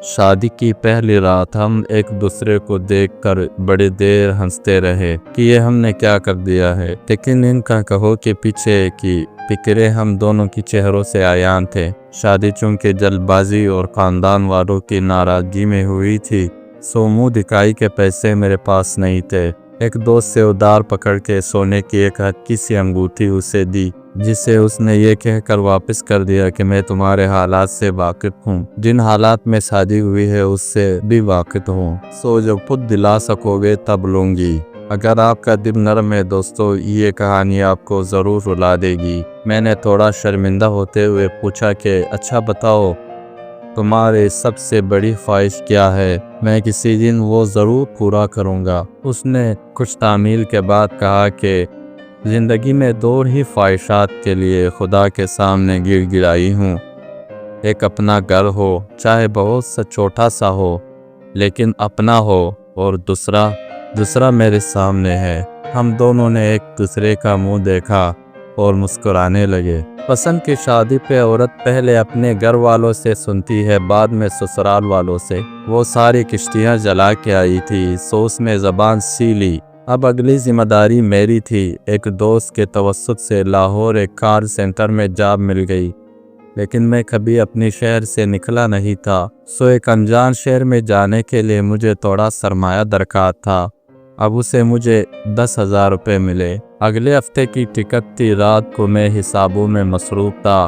شادی کی پہلی رات ہم ایک دوسرے کو دیکھ کر بڑی دیر ہنستے رہے کہ یہ ہم نے کیا کر دیا ہے، لیکن ان کا کہو کہ پیچھے کی فکریں ہم دونوں کی چہروں سے عیان تھے۔ شادی چونکہ جلد بازی اور خاندان والوں کی ناراضگی میں ہوئی تھی، سو منہ دکھائی کے پیسے میرے پاس نہیں تھے۔ ایک دوست سے ادھار پکڑ کے سونے کی ایک ہلکی سی انگوٹھی اسے دی، جسے اس نے یہ کہہ کر واپس کر دیا کہ میں تمہارے حالات سے واقف ہوں، جن حالات میں شادی ہوئی ہے اس سے بھی واقف ہوں، سو جب خود دلا سکو گے تب لوں گی۔ اگر آپ کا دل نرم ہے دوستو، یہ کہانی آپ کو ضرور رلا دے گی۔ میں نے تھوڑا شرمندہ ہوتے ہوئے پوچھا کہ اچھا بتاؤ، تمہاری سب سے بڑی خواہش کیا ہے؟ میں کسی دن وہ ضرور پورا کروں گا۔ اس نے کچھ تعمیل کے بعد کہا کہ زندگی میں دو ہی خواہشات کے لیے خدا کے سامنے گڑ گڑائی ہوں۔ ایک اپنا گھر ہو، چاہے بہت سا چھوٹا سا ہو لیکن اپنا ہو، اور دوسرا میرے سامنے ہے۔ ہم دونوں نے ایک دوسرے کا منہ دیکھا اور مسکرانے لگے۔ پسند کی شادی پہ عورت پہلے اپنے گھر والوں سے سنتی ہے، بعد میں سسرال والوں سے۔ وہ ساری کشتیاں جلا کے آئی تھی، سو اس میں زبان سی لی۔ اب اگلی ذمہ داری میری تھی۔ ایک دوست کے توسط سے لاہور ایک کال سینٹر میں جاب مل گئی، لیکن میں کبھی اپنی شہر سے نکلا نہیں تھا، سو ایک انجان شہر میں جانے کے لیے مجھے تھوڑا سرمایہ درکار تھا۔ اب اسے مجھے 10,000 روپے ملے۔ اگلے ہفتے کی ٹکٹ تھی۔ رات کو میں حسابوں میں مصروف تھا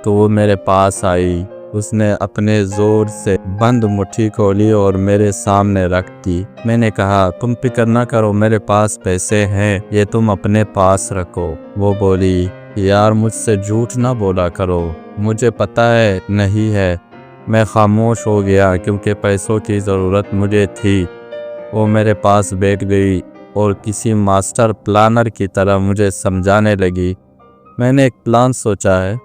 تو وہ میرے پاس آئی۔ اس نے اپنے زور سے بند مٹھی کھولی اور میرے سامنے رکھ دی۔ میں نے کہا تم فکر نہ کرو، میرے پاس پیسے ہیں، یہ تم اپنے پاس رکھو۔ وہ بولی یار مجھ سے جھوٹ نہ بولا کرو، مجھے پتہ ہے نہیں ہے۔ میں خاموش ہو گیا کیونکہ پیسوں کی ضرورت مجھے تھی۔ وہ میرے پاس بیٹھ گئی اور کسی ماسٹر پلانر کی طرح مجھے سمجھانے لگی۔ میں نے ایک پلان سوچا ہے۔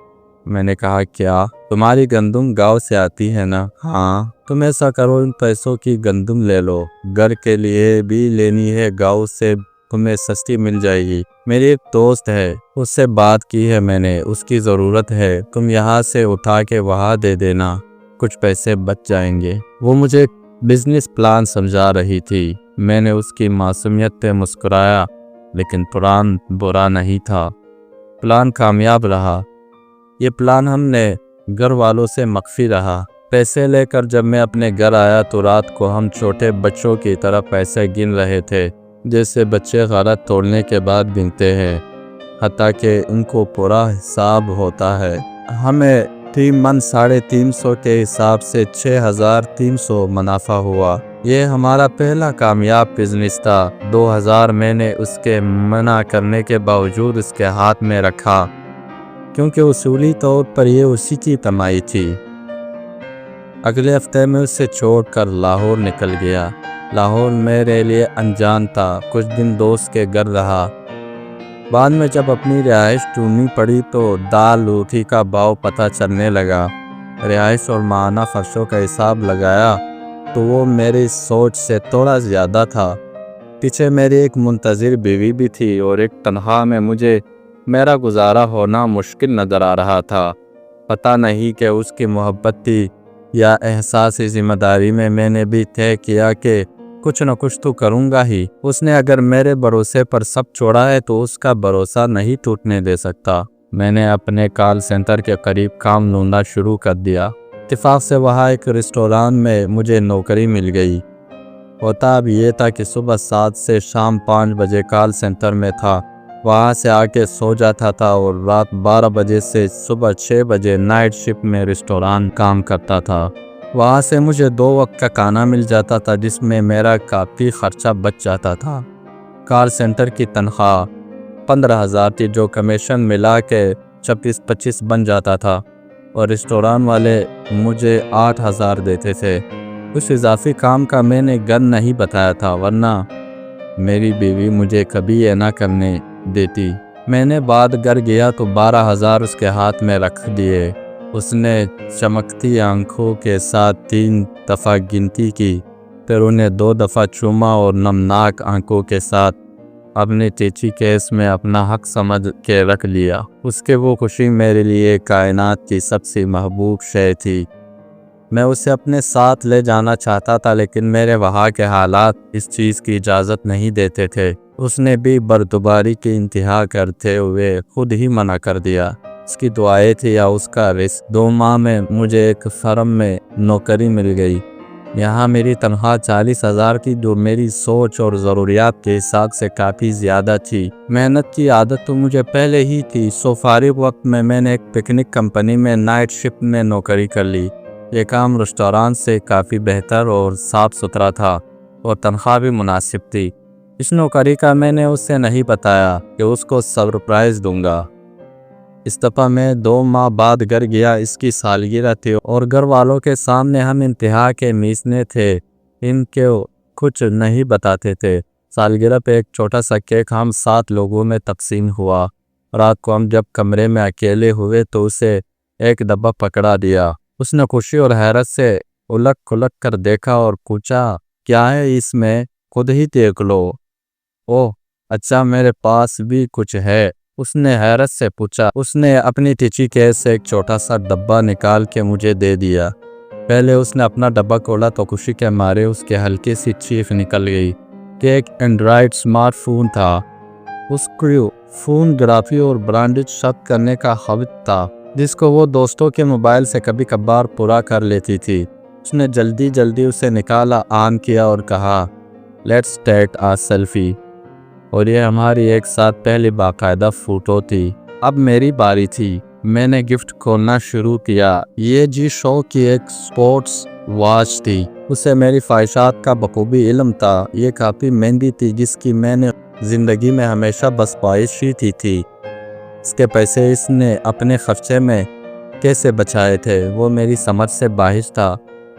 میں نے کہا کیا؟ تمہاری گندم گاؤں سے آتی ہے نا؟ ہاں۔ تم ایسا کرو، ان پیسوں کی گندم لے لو، گھر کے لیے بھی لینی ہے، گاؤں سے تمہیں سستی مل جائے گی۔ میری ایک دوست ہے، اس سے بات کی ہے میں نے، اس کی ضرورت ہے، تم یہاں سے اٹھا کے وہاں دے دینا، کچھ پیسے بچ جائیں گے۔ وہ مجھے بزنس پلان سمجھا رہی تھی۔ میں نے اس کی معصومیت پہ مسکرایا، لیکن پلان برا نہیں تھا، پلان کامیاب رہا۔ یہ پلان ہم نے گھر والوں سے مخفی رہا۔ پیسے لے کر جب میں اپنے گھر آیا تو رات کو ہم چھوٹے بچوں کی طرح پیسے گن رہے تھے، جیسے بچے غلط توڑنے کے بعد گنتے ہیں، حتیٰ کہ ان کو پورا حساب ہوتا ہے۔ ہمیں 3 من 350 کے حساب سے 6,300 منافع ہوا۔ یہ ہمارا پہلا کامیاب بزنس تھا۔ 2,000 میں نے اس کے منع کرنے کے باوجود اس کے ہاتھ میں رکھا، کیونکہ اصولی طور پر یہ اسی کی کمائی تھی۔ اگلے ہفتے میں اسے چھوڑ کر لاہور نکل گیا۔ لاہور میرے لیے انجان تھا۔ کچھ دن دوست کے گھر رہا۔ بعد میں جب اپنی رہائش ڈھونڈنی پڑی تو دال روٹی کا بھاؤ پتہ چلنے لگا۔ رہائش اور ماہانہ خرچوں کا حساب لگایا تو وہ میری سوچ سے تھوڑا زیادہ تھا۔ پیچھے میری ایک منتظر بیوی بھی تھی اور ایک تنہا میں مجھے میرا گزارا ہونا مشکل نظر آ رہا تھا۔ پتہ نہیں کہ اس کی محبت تھی یا احساسی ذمہ داری میں نے بھی طے کیا کہ کچھ نہ کچھ تو کروں گا ہی۔ اس نے اگر میرے بھروسے پر سب چھوڑا ہے تو اس کا بھروسہ نہیں ٹوٹنے دے سکتا۔ میں نے اپنے کال سینٹر کے قریب کام ڈھونڈنا شروع کر دیا۔ اتفاق سے وہاں ایک ریسٹوران میں مجھے نوکری مل گئی۔ ہوتا اب یہ تھا کہ صبح 7 سے شام 5 بجے کال سینٹر میں تھا، وہاں سے آ کے سو جاتا تھا اور رات 12 بجے سے صبح 6 بجے نائٹ شفٹ میں ریسٹوران کام کرتا تھا۔ وہاں سے مجھے 2 وقت کا کھانا مل جاتا تھا، جس میں میرا کافی خرچہ بچ جاتا تھا۔ کال سینٹر کی تنخواہ 15,000 تھی، جو کمیشن ملا کے 26-25 بن جاتا تھا، اور ریسٹوران والے مجھے 8,000 دیتے تھے۔ اس اضافی کام کا میں نے گن نہیں بتایا تھا، ورنہ میری بیوی مجھے کبھی یہ نہ کرنے دیتی۔ میں نے بعد گھر گیا تو 12,000 اس کے ہاتھ میں رکھ دیے۔ اس نے چمکتی آنکھوں کے ساتھ 3 دفعہ گنتی کی، پھر انہیں 2 دفعہ چوما اور نمناک آنکھوں کے ساتھ اپنے چیچی کیس میں اپنا حق سمجھ کے رکھ لیا۔ اس کے وہ خوشی میرے لیے کائنات کی سب سے محبوب شے تھی۔ میں اسے اپنے ساتھ لے جانا چاہتا تھا لیکن میرے وہاں کے حالات اس چیز کی اجازت نہیں دیتے تھے۔ اس نے بھی بردباری کی انتہا کرتے ہوئے خود ہی منع کر دیا۔ اس کی دعائیں تھی یا اس کا رزق۔ 2 ماہ میں مجھے ایک فرم میں نوکری مل گئی۔ یہاں میری تنخواہ 40,000 تھی، جو میری سوچ اور ضروریات کے حساب سے کافی زیادہ تھی۔ محنت کی عادت تو مجھے پہلے ہی تھی، سو فارغ وقت میں نے ایک پکنک کمپنی میں نائٹ شفٹ میں نوکری کر لی۔ یہ کام ریسٹوران سے کافی بہتر اور صاف ستھرا تھا اور تنخواہ بھی مناسب تھی۔ اس نوکری کا میں نے اسے نہیں بتایا کہ اس کو سرپرائز دوں گا۔ اس دفعہ میں 2 ماہ بعد گھر گیا، اس کی سالگرہ تھی اور گھر والوں کے سامنے ہم انتہا کے میسنے تھے، ان کو کچھ نہیں بتاتے تھے۔ سالگرہ پہ ایک چھوٹا سا کیک ہم 7 لوگوں میں تقسیم ہوا۔ رات کو ہم جب کمرے میں اکیلے ہوئے تو اسے ایک ڈبہ پکڑا دیا۔ اس نے خوشی اور حیرت سے الٹ کھلٹ کر دیکھا اور پوچھا، کیا ہے اس میں؟ خود ہی دیکھ لو۔ اوہ اچھا، میرے پاس بھی کچھ ہے، اس نے حیرت سے پوچھا۔ اس نے اپنی ٹچی کیس سے ایک چھوٹا سا ڈبہ نکال کے مجھے دے دیا۔ پہلے اس نے اپنا ڈبہ کھولا تو خوشی کے مارے اس کے ہلکی سی چیخ نکل گئی کہ ایک اینڈرائیڈ سمارٹ فون تھا۔ اس کو فون گرافی اور برانڈڈ شاپ کرنے کا خواہش تھا، جس کو وہ دوستوں کے موبائل سے کبھی کبھار پورا کر لیتی تھی۔ اس نے جلدی اسے نکالا، آن کیا اور کہا، لیٹس ٹیک آ سیلفی۔ اور یہ ہماری ایک ساتھ پہلی باقاعدہ فوٹو تھی۔ اب میری باری تھی۔ میں نے گفٹ کھولنا شروع کیا۔ یہ جی شو کی ایک سپورٹس واچ تھی۔ اسے میری خواہشات کا بخوبی علم تھا۔ یہ کافی مہنگی تھی، جس کی میں نے زندگی میں ہمیشہ بس خواہش ہی تھی۔ اس کے پیسے اس نے اپنے خرچے میں کیسے بچائے تھے، وہ میری سمجھ سے باہر تھا۔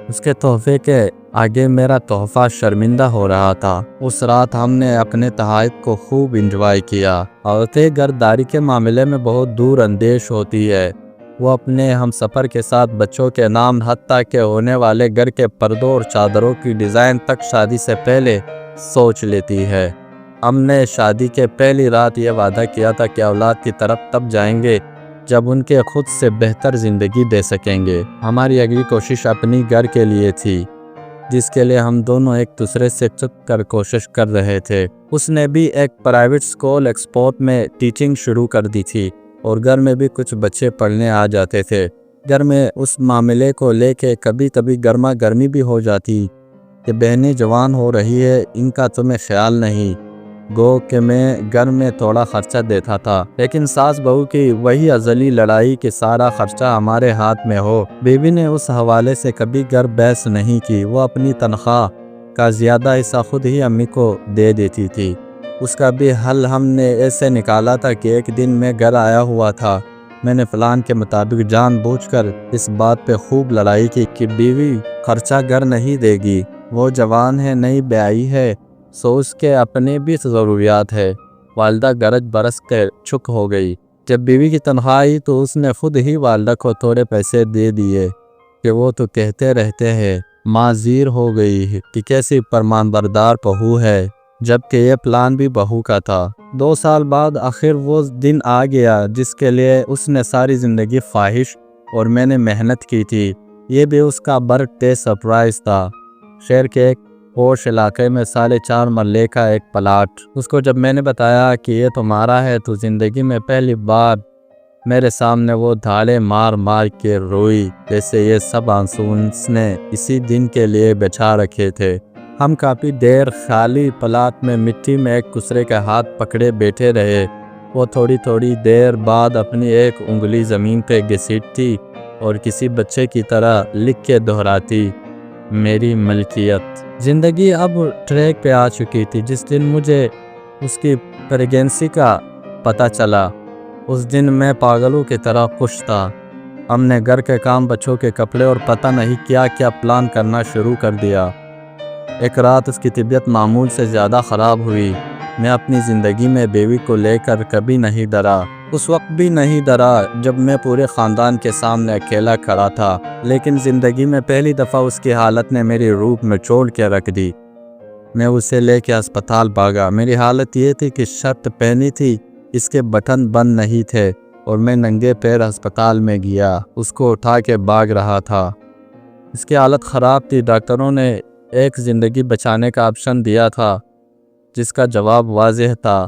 اس کے تحفے کے آگے میرا تحفہ شرمندہ ہو رہا تھا۔ اس رات ہم نے اپنے تحائف کو خوب انجوائے کیا۔ عورتیں گھرداری کے معاملے میں بہت دور اندیش ہوتی ہے۔ وہ اپنے ہم سفر کے ساتھ بچوں کے نام، حتیٰ کہ ہونے والے گھر کے پردوں اور چادروں کی ڈیزائن تک شادی سے پہلے سوچ لیتی ہے۔ ہم نے شادی کے پہلی رات یہ وعدہ کیا تھا کہ اولاد کی طرف تب جائیں گے جب ان کے خود سے بہتر زندگی دے سکیں گے۔ ہماری اگلی کوشش اپنی گھر کے لیے تھی، جس کے لیے ہم دونوں ایک دوسرے سے چپ کر کوشش کر رہے تھے۔ اس نے بھی ایک پرائیویٹ سکول ایکسپورٹ میں ٹیچنگ شروع کر دی تھی اور گھر میں بھی کچھ بچے پڑھنے آ جاتے تھے۔ گھر میں اس معاملے کو لے کے کبھی کبھی گرما گرمی بھی ہو جاتی کہ بہنیں جوان ہو رہی ہے، ان کا تمہیں خیال نہیں۔ گو کہ میں گھر میں تھوڑا خرچہ دیتا تھا، لیکن ساس بہو کی وہی ازلی لڑائی کہ سارا خرچہ ہمارے ہاتھ میں ہو۔ بیوی نے اس حوالے سے کبھی گھر بحث نہیں کی۔ وہ اپنی تنخواہ کا زیادہ حصہ خود ہی امی کو دے دیتی تھی۔ اس کا بھی حل ہم نے ایسے نکالا تھا کہ ایک دن میں گھر آیا ہوا تھا، میں نے پلان کے مطابق جان بوجھ کر اس بات پہ خوب لڑائی کی کہ بیوی خرچہ گھر نہیں دے گی، وہ جوان ہے، نئی بیائی ہے، سو اس کے اپنے بھی ضروریات ہے۔ والدہ گرج برس کر چپ ہو گئی۔ جب بیوی کی تنخواہ آئی تو اس نے خود ہی والدہ کو تھوڑے پیسے دے دیے کہ وہ تو کہتے رہتے ہیں، ماں زیر ہو گئی کہ کیسی فرمانبردار بہو ہے، جبکہ یہ پلان بھی بہو کا تھا۔ 2 سال بعد آخر وہ دن آ گیا جس کے لیے اس نے ساری زندگی خواہش اور میں نے محنت کی تھی۔ یہ بھی اس کا برتھ ڈے سرپرائز تھا۔ شہر کے ایک پوش علاقے میں 4.5 مرلے کا ایک پلاٹ۔ اس کو جب میں نے بتایا کہ یہ تمہارا ہے تو زندگی میں پہلی بار میرے سامنے وہ دھاڑے مار مار کے روئی، جیسے یہ سب آنسو اس نے اسی دن کے لیے بچا رکھے تھے۔ ہم کافی دیر خالی پلاٹ میں مٹی میں ایک دوسرے کے ہاتھ پکڑے بیٹھے رہے۔ وہ تھوڑی دیر بعد اپنی ایک انگلی زمین پہ گھسیٹتی اور کسی بچے کی طرح لکھ کے دہراتی، میری ملکیت۔ زندگی اب ٹریک پہ آ چکی تھی۔ جس دن مجھے اس کی پریگنینسی کا پتہ چلا، اس دن میں پاگلوں کی طرح خوش تھا۔ ہم نے گھر کے کام، بچوں کے کپڑے اور پتہ نہیں کیا کیا پلان کرنا شروع کر دیا۔ ایک رات اس کی طبیعت معمول سے زیادہ خراب ہوئی۔ میں اپنی زندگی میں بیوی کو لے کر کبھی نہیں ڈرا۔ اس وقت بھی نہیں ڈرا جب میں پورے خاندان کے سامنے اکیلا کھڑا تھا، لیکن زندگی میں پہلی دفعہ اس کی حالت نے میری روح نچوڑ کے رکھ دی۔ میں اسے لے کے اسپتال بھاگا۔ میری حالت یہ تھی کہ شرٹ پہنی تھی، اس کے بٹن بند نہیں تھے اور میں ننگے پیر ہسپتال میں گیا، اس کو اٹھا کے بھاگ رہا تھا۔ اس کی حالت خراب تھی۔ ڈاکٹروں نے ایک زندگی بچانے کا آپشن دیا تھا جس کا جواب واضح تھا۔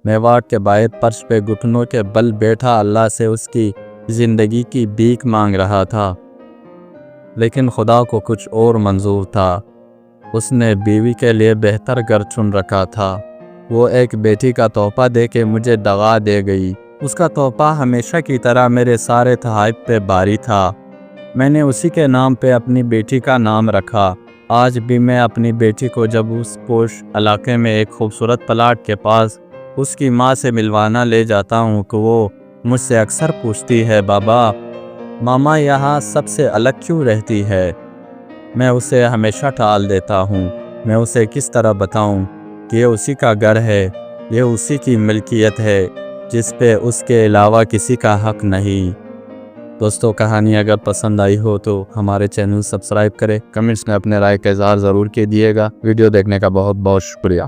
میں وارڈ کے باہر فرش پہ گھٹنوں کے بل بیٹھا اللہ سے اس کی زندگی کی بھیک مانگ رہا تھا، لیکن خدا کو کچھ اور منظور تھا۔ اس نے بیوی کے لیے بہتر گھر چن رکھا تھا۔ وہ ایک بیٹی کا تحفہ دے کے مجھے دغا دے گئی۔ اس کا تحفہ ہمیشہ کی طرح میرے سارے تحائف پہ بھاری تھا۔ میں نے اسی کے نام پہ اپنی بیٹی کا نام رکھا۔ آج بھی میں اپنی بیٹی کو جب اس پوش علاقے میں ایک خوبصورت پلاٹ کے پاس اس کی ماں سے ملوانا لے جاتا ہوں کہ وہ مجھ سے اکثر پوچھتی ہے، بابا ماما یہاں سب سے الگ کیوں رہتی ہے؟ میں اسے ہمیشہ ٹال دیتا ہوں۔ میں اسے کس طرح بتاؤں کہ یہ اسی کا گھر ہے، یہ اسی کی ملکیت ہے جس پہ اس کے علاوہ کسی کا حق نہیں۔ دوستو، کہانی اگر پسند آئی ہو تو ہمارے چینل سبسکرائب کریں، کمنٹس میں اپنے رائے کا اظہار ضرور کیجیے گا۔ ویڈیو دیکھنے کا بہت بہت شکریہ۔